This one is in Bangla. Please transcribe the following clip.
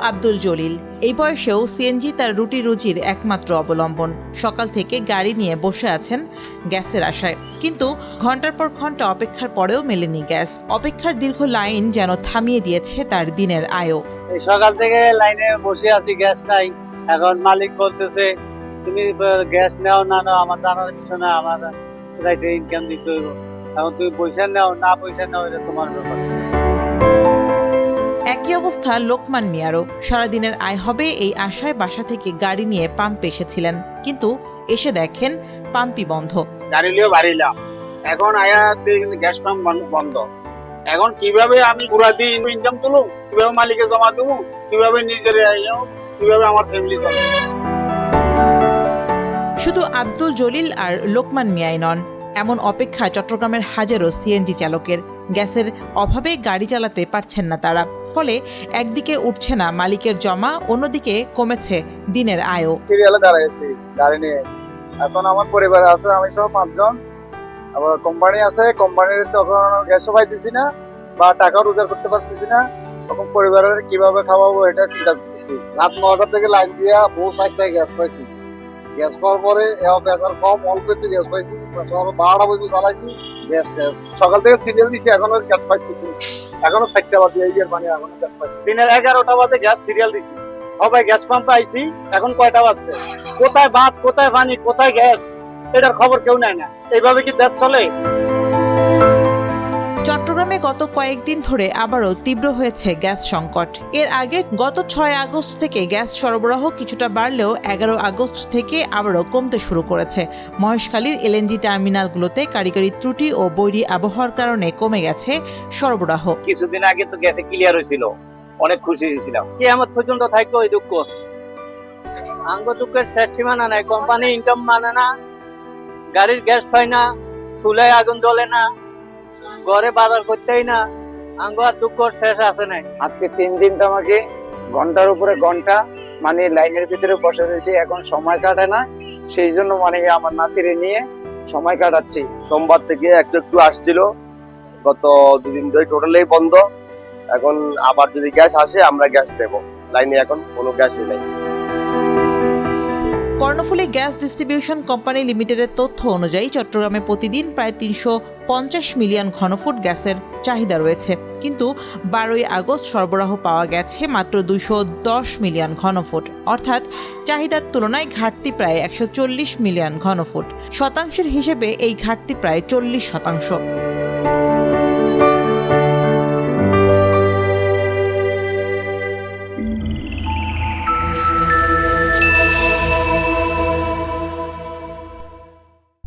আব্দুল জলিল। এই বয়সেও সিএনজি তার রুটি রুজির একমাত্র অবলম্বন। সকাল থেকে গাড়ি নিয়ে বসে আছেন গ্যাসের আশায়, কিন্তু ঘন্টার পর ঘন্টা অপেক্ষার পরেও মেলেনি গ্যাস। অপেক্ষার দীর্ঘ লাইন যেন থামিয়ে দিয়েছে তার দিনের আয়ও। সকাল থেকে লাইনে বসে আছি, গ্যাস নাই। এখন মালিক বলতেছে তুমি গ্যাস নাও না নাও আমার জানার বিষয় না, আমার রাইতে ইনকাম দিতে হইব। এখন তুমি পয়সা নাও না পয়সা নাও, এটা তোমার ব্যাপার। একই অবস্থা লোকমান মিয়ারও। সারাদিনের আয় হবে এই আশায় বাসা থেকে গাড়ি নিয়ে পাম্পে এসেছিলেন, কিন্তু এসে দেখেন পাম্পই বন্ধ। গাড়ি নিয়ে বাড়িলাম, এখন আয়া কিন্তু গ্যাস পাম্প বন্ধ। এখন কিভাবে আমি পুরা দিন ইনকাম তুলুম, কিভাবে মালিকে জমা দেবো, কিভাবে নিজের কিভাবে আমার ফ্যামিলি চলে। শুধু আব্দুল জলিল আর লোকমান মিয়াই নন, এমন অপেক্ষা চট্টগ্রামের হাজারো সিএনজি চালকের। গ্যাসের অভাবে গাড়ি চালাতে পারছেন না তারা, ফলে একদিকে উঠছে না মালিকের জমা, অন্যদিকে কমেছে দিনের আয়ও। সিরিয়ালে দাঁড়াইছি গাড়ি নিয়ে। এখন আমার পরিবারে আছে আমি সহ 5 জন, আবার কোম্পানি আছে, কোম্পানির তখন গ্যাসও পাইতেছি না বা টাকাও রোজগার করতে পারতেছি না। তখন পরিবারের কিভাবে খাওয়াবো এটা চিন্তা করতেছি। রাত 9টা থেকে লাইন দিয়া বহু 60 টাকা গ্যাস পাইছি। গ্যাস পাওয়ার পরে প্রেসার কম, অল্প একটু গ্যাস পাইছি। 12টা পর্যন্ত চালাইছি, গ্যাস শেষ। সকাল থেকে সিরিয়াল দিচ্ছি, এখনো গ্যাস পাইতেছি। এখনো 4টা বাজে, এই এর মানে এখনো গ্যাস পাইছি। দিনের 11টা বাজে গ্যাস সিরিয়াল দিছি, সবাই গ্যাস পাম্পে আইছি। এখন কয়টা বাজছে? কোথায় ভাত, কোথায় পানি, কোথায় গ্যাস, এটার খবর কেউ নেয় না। এইভাবে কি দেশ চলে? চট্টগ্রামে গত কয়েকদিন ধরে আবারও তীব্র হয়েছে গ্যাস সংকট। এর আগে গত 6 আগস্ট থেকে গ্যাস সরবরাহ কিছুটা বাড়লেও 11 আগস্ট থেকে আবারও কমতে শুরু করেছে। মহেশখালীর এলএনজি টার্মিনালগুলোতে কারিগরি ত্রুটি ও বৈরী আবহাওয়ার কারণে কমে গেছে সরবরাহ। কিছুদিন আগে তো গ্যাসে ক্লিয়ার হয়েছিল, অনেক খুশি হয়েছিলাম। কিয়ামত পর্যন্ত থাকবে ওই দুঃখ। আঙ্গ দুঃখের শেষ সীমানা নাই। কোম্পানি ইনকাম মানে না, গাড়ির গ্যাস পায় না, চুলায় আগুন জ্বলে না, ঘরে বাজার করতেই না। আঙ্গ আর দুঃখর শেষ আছে নাই। আজকে 3 দিন তো আমাকে ঘন্টার উপরে ঘন্টা মানে লাইনের ভিতরে বসে রয়েছি, এখন সময় কাটে না। সেই জন্য মানে আমার নাতিরে নিয়ে সময় কাটাচ্ছি। সোমবার থেকে একটু একটু আসছিল, গত 2 দিন ধরে টোটালি বন্ধ। এখন আবার যদি গ্যাস আসে আমরা গ্যাস দেবো। লাইনে এখন কোনো গ্যাসই নেই। কর্ণফুলী গ্যাস ডিস্ট্রিবিউশন কোম্পানি লিমিটেডের তথ্য অনুযায়ী চট্টগ্রামে প্রতিদিন প্রায় 350 মিলিয়ন ঘনফুট গ্যাসের চাহিদা রয়েছে, কিন্তু 12ই আগস্ট সরবরাহ পাওয়া গেছে মাত্র 210 মিলিয়ন ঘনফুট। অর্থাৎ চাহিদার তুলনায় ঘাটতি প্রায় 140 মিলিয়ন ঘনফুট। শতাংশের হিসেবে এই ঘাটতি প্রায় 40%।